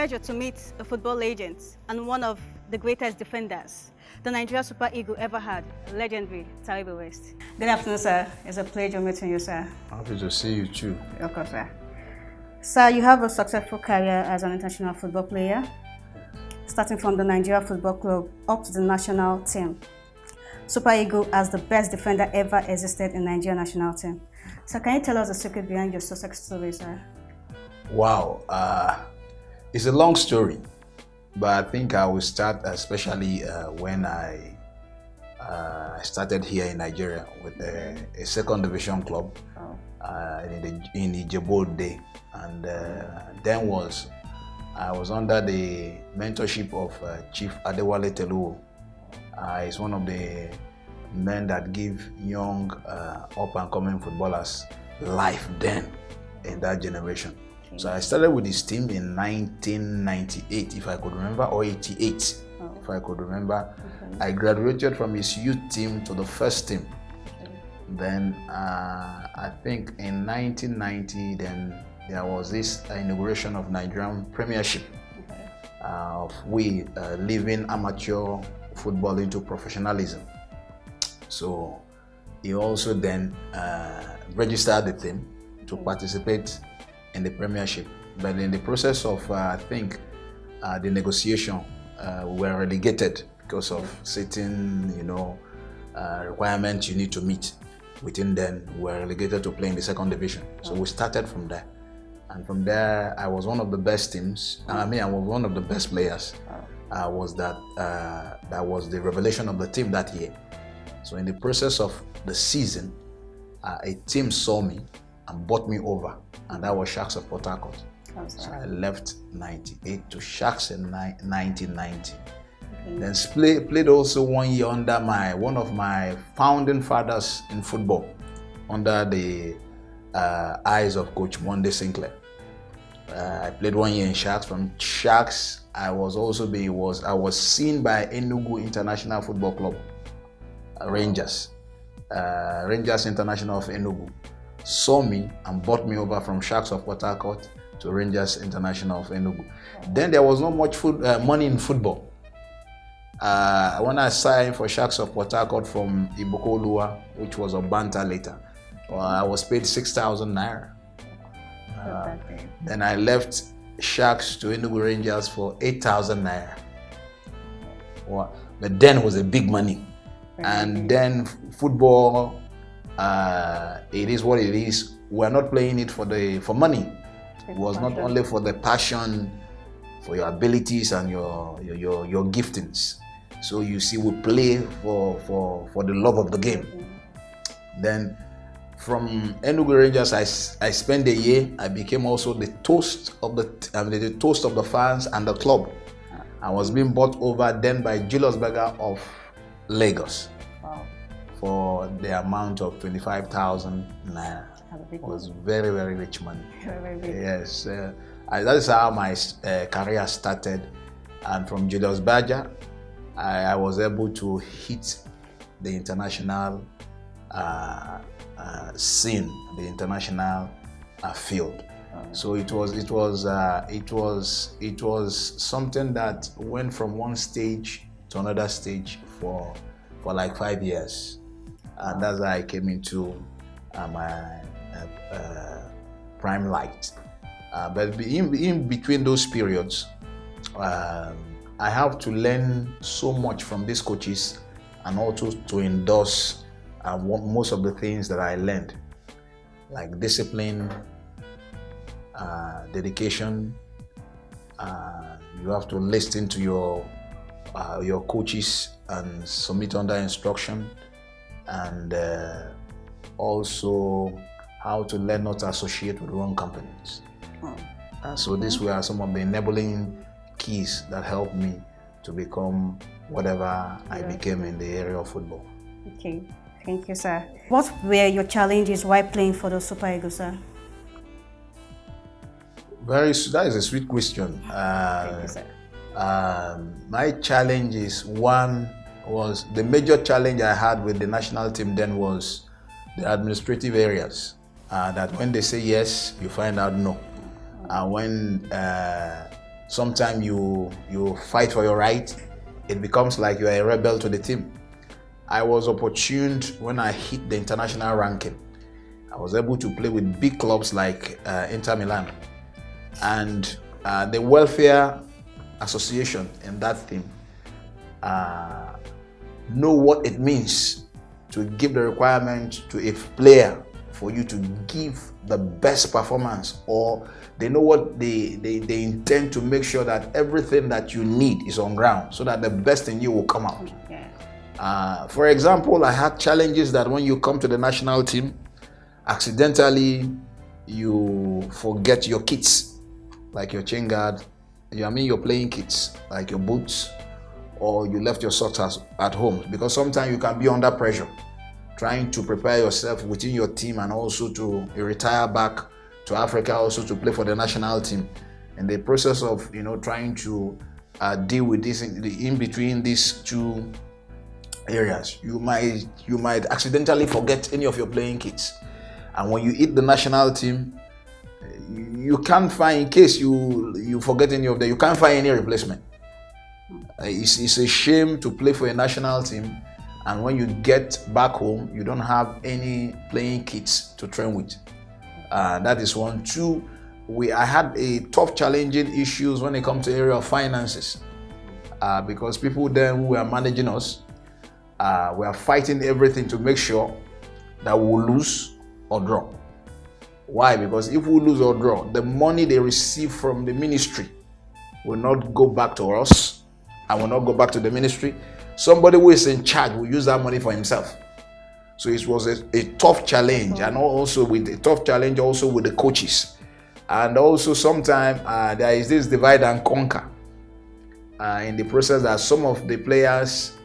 pleasure to meet a football legend and one of the greatest defenders the Nigeria Super Eagles ever had, legendary TARIBO West. Good afternoon, sir. It's a pleasure meeting you, sir. Happy to see you too. Of course, sir. Sir, you have a successful career as an international football player, starting from the Nigeria Football Club up to the national team. Super Eagle as the best defender ever existed in Nigeria national team. So can you tell us the secret behind your success story, sir? Wow, it's a long story, but I think I will start especially when I started here in Nigeria with a second division club in Ijebu, and I was under the mentorship of Chief Adewale Teluo. He's one of the men that give young up-and-coming footballers life then in that generation. Okay. So I started with his team in 1998, if I could remember, or 88, if I could remember. Okay. I graduated from his youth team to the first team. Okay. Then I think in 1990, then there was this inauguration of Nigerian Premiership, of leaving amateur football into professionalism. So he also then registered the team to participate in the Premiership. But in the process of, I think, the negotiation, we were relegated because of certain, requirements you need to meet. Within then, we were relegated to play in the second division. So we started from there. And from there, I was one of the best teams. I was one of the best players. That was the revelation of the team that year. So in the process of the season, a team saw me and bought me over, and that was Sharks of Port Harcourt. So I left 98 to Sharks in 1990. Okay. Then played also 1 year under one of my founding fathers in football, under the eyes of Coach Monday Sinclair. I played 1 year in Sharks. From Sharks, I was seen by Enugu International Football Club, Rangers International of Enugu, saw me and bought me over from Sharks of Port Harcourt to Rangers International of Enugu. Then there was not much money in football. When I signed for Sharks of Port Harcourt from Ibokolua, which was a banter later, I was paid 6,000 naira. Then I left Sharks to Enugu Rangers for 8,000 naira. But then it was a big money. And then football, it is what it is. We're not playing it for money. It was not only for the passion, for your abilities and your giftings. So you see, we play for the love of the game. Then from Enugu Rangers, I spent a year. I became also the toast of the fans and the club. I was being bought over then by Julius Berger of Lagos. Wow. For the amount of 25,000 naira. It was very, very rich money. Very big. Yes, that is how my career started. And from Julius Berger, I was able to hit the international scene, the international field. So it was something that went from one stage to another stage for like 5 years, and that's how I came into my prime light. But in between those periods, I have to learn so much from these coaches, and also to endorse most of the things that I learned, like discipline, dedication. You have to listen to your coaches and submit under instruction, and also how to learn not to associate with wrong companies. So these were some of the enabling keys that helped me to become whatever I became in the area of football. Okay, thank you, sir. What were your challenges while playing for the Super Eagles, sir? That is a sweet question. Thank you, sir. My challenges, one was the major challenge I had with the national team then was the administrative areas. That when they say yes, you find out no. When Sometimes you fight for your right, it becomes like you are a rebel to the team. I was opportuned when I hit the international ranking. I was able to play with big clubs like Inter Milan, and the welfare association in that team know what it means to give the requirement to a player for you to give the best performance, or they know what they intend to make sure that everything that you need is on ground so that the best in you will come out. For example, I had challenges that when you come to the national team, accidentally you forget your kits, like your chain guard, your playing kits, like your boots, or you left your socks at home, because sometimes you can be under pressure trying to prepare yourself within your team and also to retire back to Africa also to play for the national team. In the process of trying to deal with this in between these two areas, you might accidentally forget any of your playing kits, and when you hit the national team, you can't find, in case you forget any of them, you can't find any replacement. It's a shame to play for a national team, and when you get back home, you don't have any playing kits to train with. That is one. Two, I had a tough challenging issues when it comes to area of finances, because people then who were managing us were fighting everything to make sure that we will lose or draw. Why? Because if we lose or draw, the money they receive from the ministry will not go back to us and will not go back to the ministry. Somebody who is in charge will use that money for himself. So it was a tough challenge, and also with a tough challenge also with the coaches. And also sometimes there is this divide and conquer in the process, that some of the players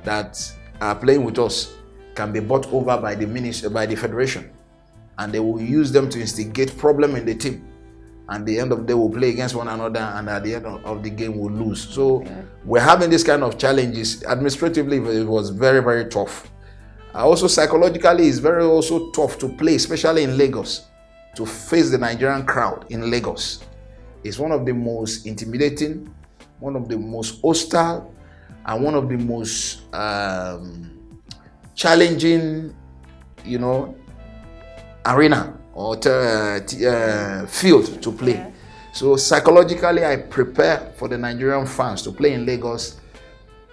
that are playing with us can be bought over by the ministry, by the federation, and they will use them to instigate problem in the team. And at the end of the day, we'll play against one another, and at the end of the game, we'll lose. So we're having this kind of challenges. Administratively, it was very, very tough. Also, psychologically, it's very also tough to play, especially in Lagos, to face the Nigerian crowd in Lagos. It's one of the most intimidating, one of the most hostile, and one of the most challenging, arena or field to play. So psychologically, I prepare for the Nigerian fans to play in Lagos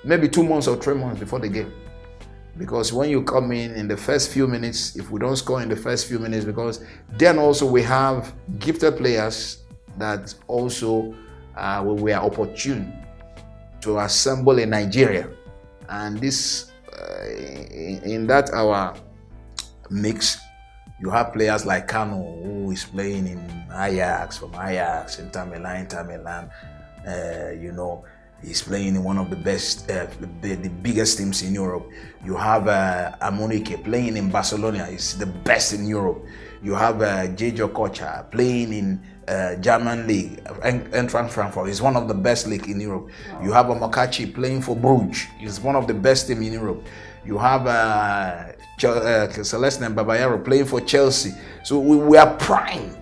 maybe 2 months or 3 months before the game. Because when you come in the first few minutes, if we don't score in the first few minutes, because then also we have gifted players that also we are opportune to assemble in Nigeria. And this, in that our mix, you have players like Kano, who is playing in Ajax, from Ajax, Inter Milan. He's playing in one of the best, the biggest teams in Europe. You have Amunike playing in Barcelona. He's the best in Europe. You have Jejo Kocha playing in German league, Eintracht Frankfurt. He's one of the best league in Europe. Wow. You have Amakachi playing for Bruges. He's one of the best team in Europe. You have Celestine Babayaro playing for Chelsea. So we are prime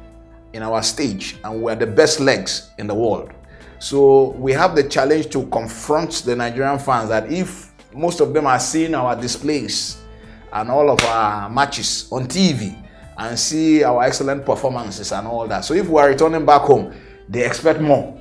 in our stage, and we are the best legs in the world. So we have the challenge to confront the Nigerian fans, that if most of them are seeing our displays and all of our matches on TV and see our excellent performances and all that, so if we are returning back home, they expect more.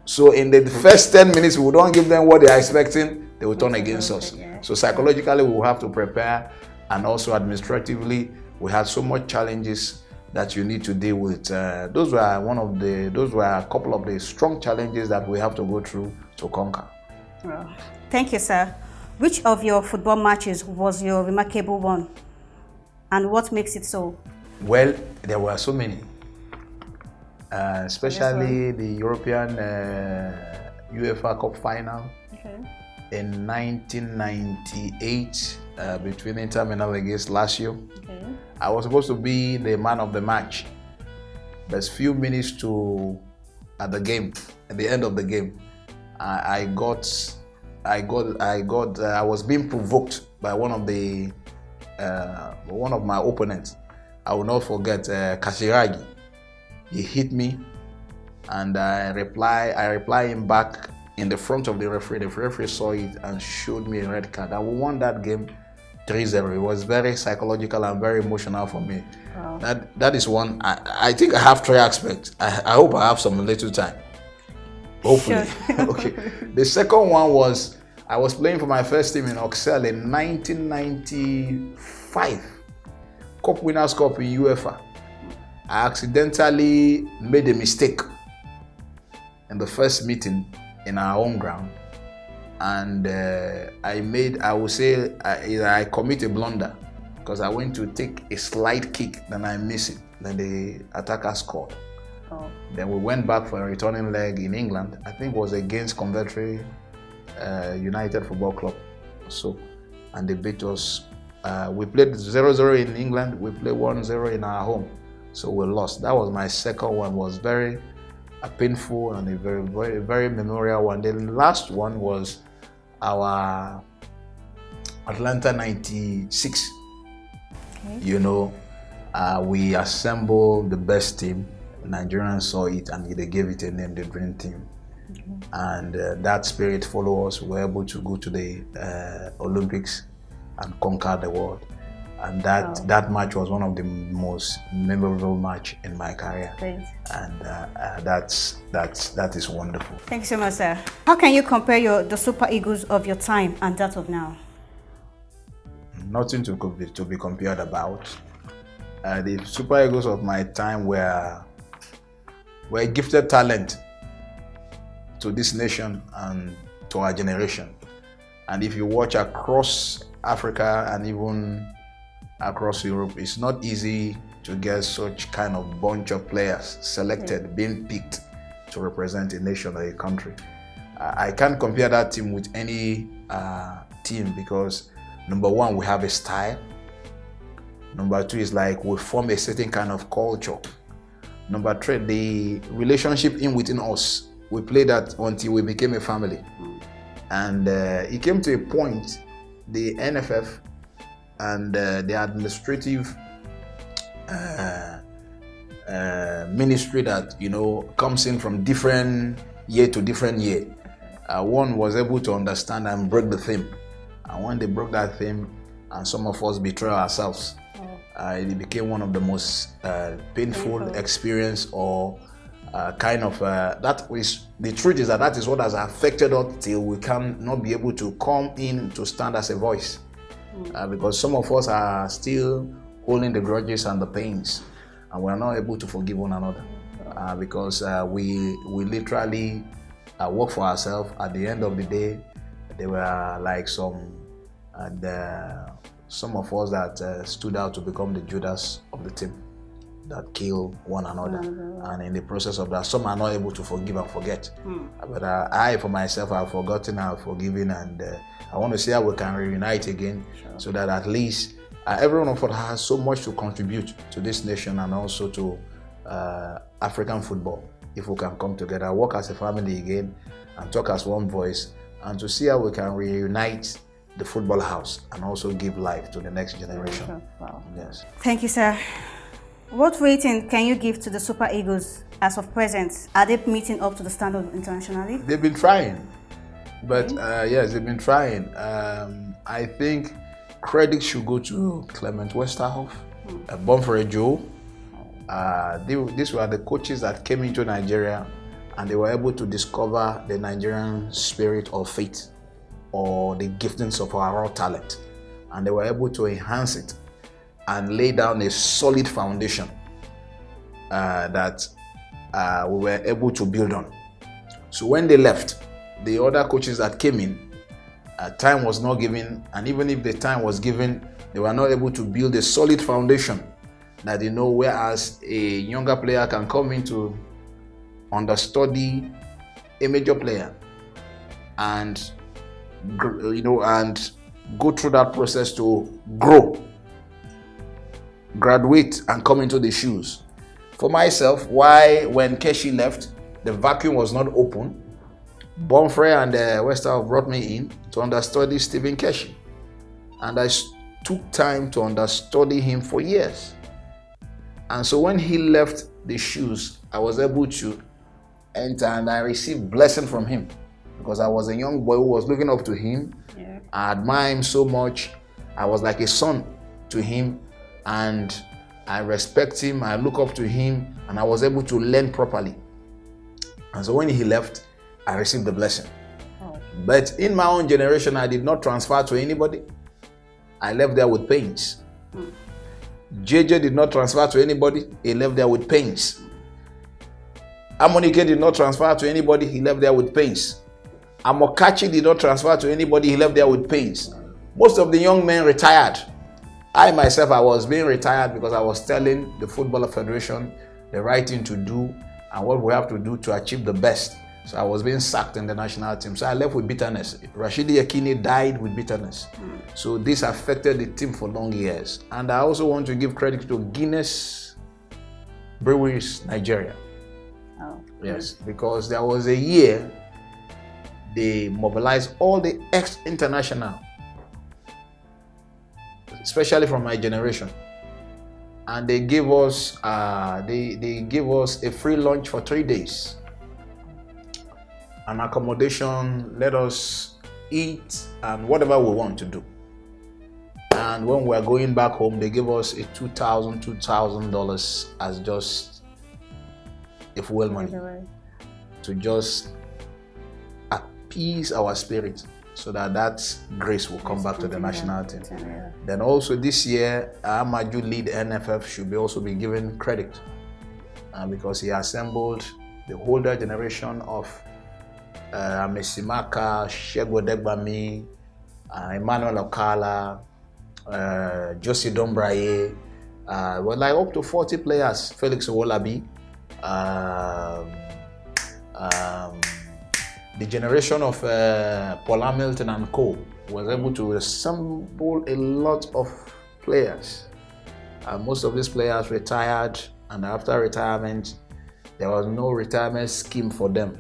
So in the first 10 minutes, we don't give them what they are expecting, they will turn against us. So psychologically, we will have to prepare, and also administratively, we had so much challenges that you need to deal with. Those were a couple of the strong challenges that we have to go through to conquer. Well, thank you, sir. Which of your football matches was your remarkable one, and what makes it so? Well, there were so many, especially the European UEFA Cup final in 1998 between Inter Milan against Lazio. I was supposed to be the man of the match. There's few minutes at the end of the game, I was being provoked by one of my opponents. I will not forget Kashiragi. He hit me and I reply him back in the front of the referee. The referee saw it and showed me a red card. And we won that game 3-0. It was very psychological and very emotional for me. Wow. That is one. I think I have 3 aspects. I hope I have some little time. Hopefully. Sure. Okay. The second one was I was playing for my first team in Oxel in 1995. Cup Winners' Cup in UEFA. I accidentally made a mistake in the first meeting in our home ground, and I commit a blunder because I went to take a slide kick, then I miss it, then the attacker scored. Oh. Then we went back for a returning leg in England. I think it was against Coventry United Football Club. So, and they beat us. We played 0-0 in England. We played 1-0 in our home. So we lost. That was my second one. Was very painful and a very, very, very memorial one. The last one was our Atlanta 96. Okay. You know, we assembled the best team. Nigerians saw it and they gave it a name, the Dream Team. Mm-hmm. And that spirit followed us. We were able to go to the Olympics and conquer the world. And that match was one of the most memorable match in my career. Great. And that is wonderful. Thank you so much, sir. How can you compare the Super Eagles of your time and that of now? Nothing to be compared about. The Super Eagles of my time were gifted talent to this nation and to our generation. And if you watch across Africa and even across Europe, it's not easy to get such kind of bunch of players selected, being picked to represent a nation or a country. I can't compare that team with any team because number one, we have a style. Number two is like we form a certain kind of culture. Number three, the relationship within us. We played that until we became a family. And it came to a point, the NFF and the administrative ministry that comes in from different year to different year. One was able to understand and break the theme, and when they broke that theme, and some of us betray ourselves, it became one of the most painful experience or kind of that is the truth is that is what has affected us till we can not be able to come in to stand as a voice. Because some of us are still holding the grudges and the pains, and we are not able to forgive one another because we literally work for ourselves. At the end of the day, there were like some of us that stood out to become the Judas of the team that kill one another. And in the process of that, some are not able to forgive and forget. But I, for myself, have forgotten, I've forgiven, and I want to see how we can reunite again, so that at least every one of us has so much to contribute to this nation and also to African football. If we can come together, work as a family again, and talk as one voice, and to see how we can reunite the football house and also give life to the next generation. Wow. Yes. Thank you, sir. What rating can you give to the Super Eagles as of present? Are they meeting up to the standard internationally? They've been trying, but yes, they've been trying. I think credit should go to Clement Westerhoff, Bonfere Joe. These were the coaches that came into Nigeria, and they were able to discover the Nigerian spirit of faith or the giftings of our raw talent, and they were able to enhance it and lay down a solid foundation that we were able to build on. So when they left, the other coaches that came in, time was not given, and even if the time was given, they were not able to build a solid foundation that whereas a younger player can come in to understudy a major player and and go through that process to grow, graduate, and come into the shoes. For myself, when Keshi left, the vacuum was not open. Bonfrey and Westerhoff brought me in to understudy Stephen Keshi, and I took time to understudy him for years. And so when he left the shoes, I was able to and I received blessing from him because I was a young boy who was looking up to him. Yeah. I admire him so much. I was like a son to him, and I respect him. I look up to him, and I was able to learn properly. And so when he left, I received the blessing. Oh. But in my own generation, I did not transfer to anybody. I left there with pains. JJ did not transfer to anybody. He left there with pains. Amonike did not transfer to anybody. He left there with pains. Amokachi did not transfer to anybody. He left there with pains. Most of the young men retired. I myself, I was being retired because I was telling the Football Federation the right thing to do and what we have to do to achieve the best. So I was being sacked in the national team. So I left with bitterness. Rashidi Yakini died with bitterness. So this affected the team for long years. And I also want to give credit to Guinness Breweries, Nigeria. Oh. Yes, because there was a year they mobilized all the ex-international, especially from my generation, and they gave us they gave us a free lunch for 3 days, an accommodation, let us eat and whatever we want to do. And when we are going back home, they gave us a $2,000 as just a fuel money to just appease our spirit, so that grace will come back to the national team. Then also this year, Amaju lead NFF should also be given credit because he assembled the older generation of Amesimaka, Shego Degbami, Emmanuel Okala, Josie Dombraye, well, like up to 40 players, Felix Owolabi, the generation of Paul Hamilton and Co. was able to assemble a lot of players. Most of these players retired, and after retirement, there was no retirement scheme for them.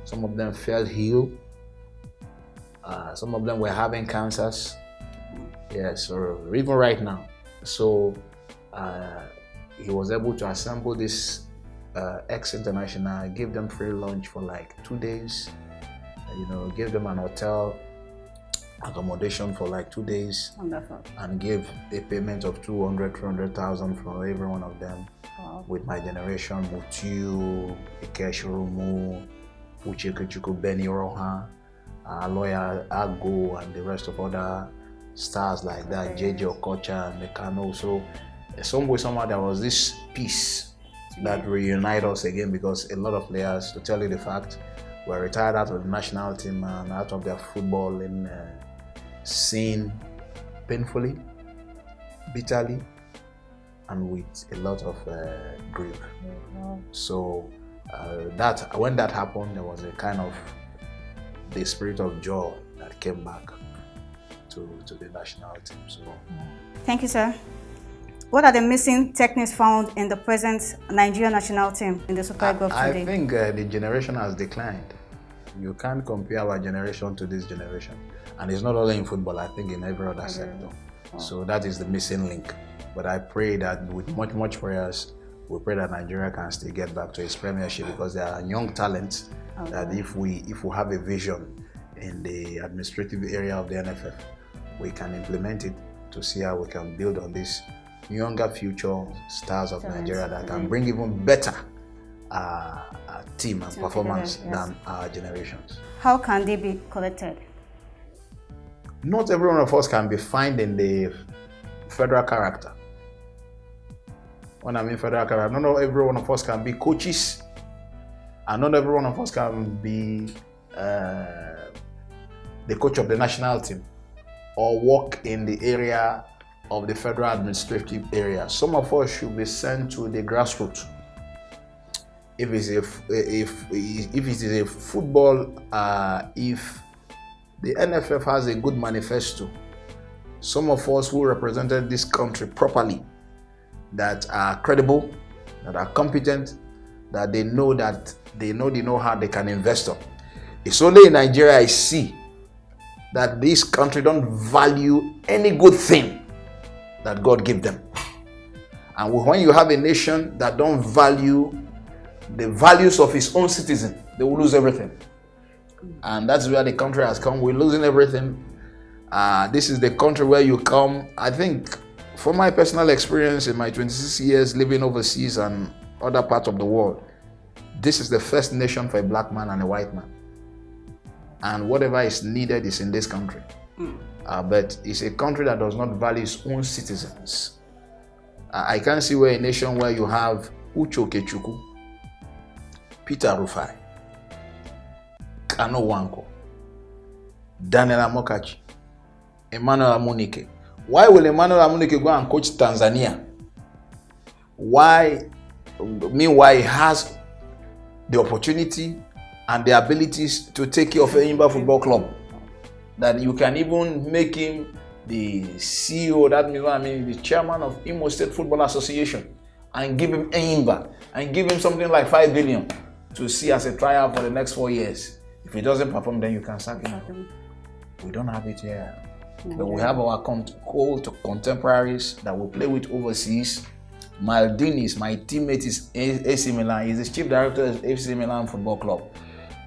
Some of them fell ill. Some of them were having cancers. Yes, or even right now. So he was able to assemble this ex-international, give them free lunch for like 2 days. Give them an hotel accommodation for like 2 days. Wonderful. And give a payment of 300,000 for every one of them. Wow. With my generation, Mutiu, Ikeshurumu, Uchekuchuku, Benny Roha, Lawyer Ago, and the rest of other stars like that, JJ Okocha and the Kano. So some way, somehow, there was this peace that reunited us again, because a lot of players, to tell you the fact, were retired out of the national team and out of their football in scene painfully, bitterly, and with a lot of grief. So when that happened, there was a kind of the spirit of joy that came back to the national team. So, thank you, sir. What are the missing techniques found in the present Nigerian national team in the Super Eagles today? I think the generation has declined. You can't compare our generation to this generation. And it's not only in football, I think in every other sector. Oh. So that is the missing link. But I pray that with much prayers, we pray that Nigeria can still get back to its premiership, because there are young talents that if we have a vision in the administrative area of the NFF, we can implement it to see how we can build on this younger future stars of Nigeria that can bring even better team and performance than our generations. How can they be collected? Not every one of us can be found in the federal character. When I mean federal character, not every one of us can be coaches, and not every one of us can be the coach of the national team or work in the area of the federal administrative area. Some of us should be sent to the grassroots. If it is a football, if the NFF has a good manifesto, some of us who represented this country properly, that are credible, that are competent, that they know the know-how they can invest on. It's only in Nigeria I see that this country don't value any good thing that God gave them. And when you have a nation that don't value the values of his own citizen, they will lose everything. And that's where the country has come. We're losing everything. This is the country where you come. I think, from my personal experience in my 26 years living overseas and other parts of the world, this is the first nation for a black man and a white man. And whatever is needed is in this country. But it's a country that does not value its own citizens. I can't see where a nation where you have Uche Okechukwu, Peter Rufai, Kano Wanko, Daniel Amokachi, Emmanuel Amunike. Why will Emmanuel Amunike go and coach Tanzania? Why? Meanwhile, he has the opportunity and the abilities to take care of Enyimba Football Club. That you can even make him the CEO, that means the chairman of Imo State Football Association, and give him Enyimba and give him something like 5 billion to see as a trial for the next 4 years. If he doesn't perform, then you can sack him. We don't have it here. But we have our contemporaries that we play with overseas. Maldini, my teammate, is AC Milan. He's the chief director of AC Milan Football Club.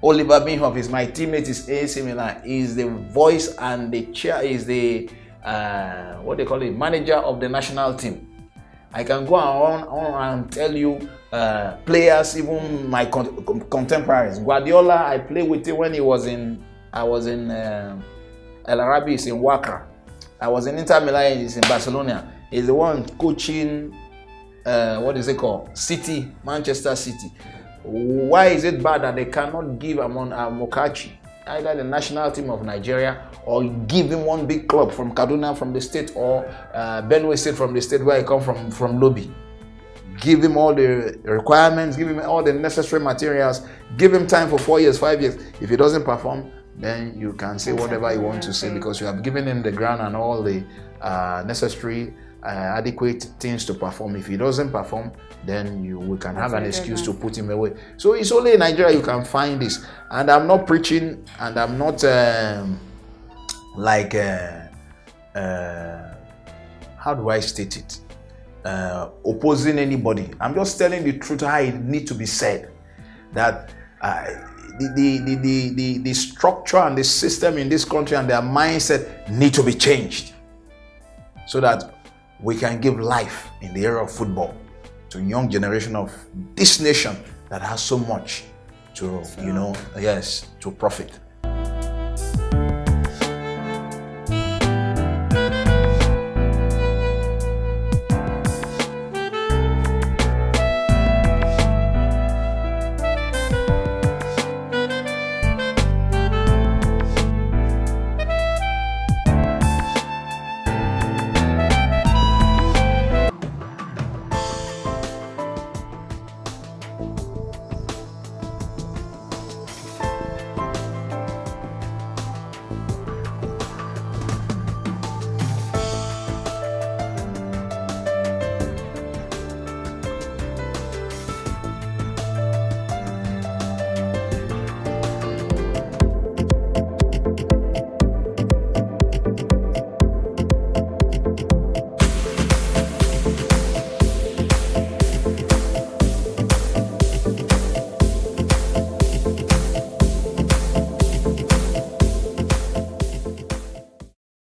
Oliver Minhoff is my teammate, is AC Milan. He's the voice and the chair, is the manager of the national team. I can go on and tell you players, even my contemporaries. Guardiola, I played with him when I was in El Arabi, is in Wakra. I was in Inter Milan, is in Barcelona. He's the one coaching City, Manchester City. Why is it bad that they cannot give Amon Mokachi either the national team of Nigeria, or give him one big club from Kaduna from the state, or Benue State from the state where he come from Lobby? Give him all the requirements, give him all the necessary materials, give him time for 4 years, 5 years. If he doesn't perform, then you can say whatever you want to say, because you have given him the ground and all the necessary adequate things to perform. If he doesn't perform, then we can have an excuse to put him away. So it's only in Nigeria you can find this. And I'm not preaching, and I'm not how do I state it? Opposing anybody. I'm just telling the truth how it needs to be said. That the structure and the system in this country and their mindset need to be changed, so that we can give life in the area of football to a young generation of this nation that has so much to, to profit.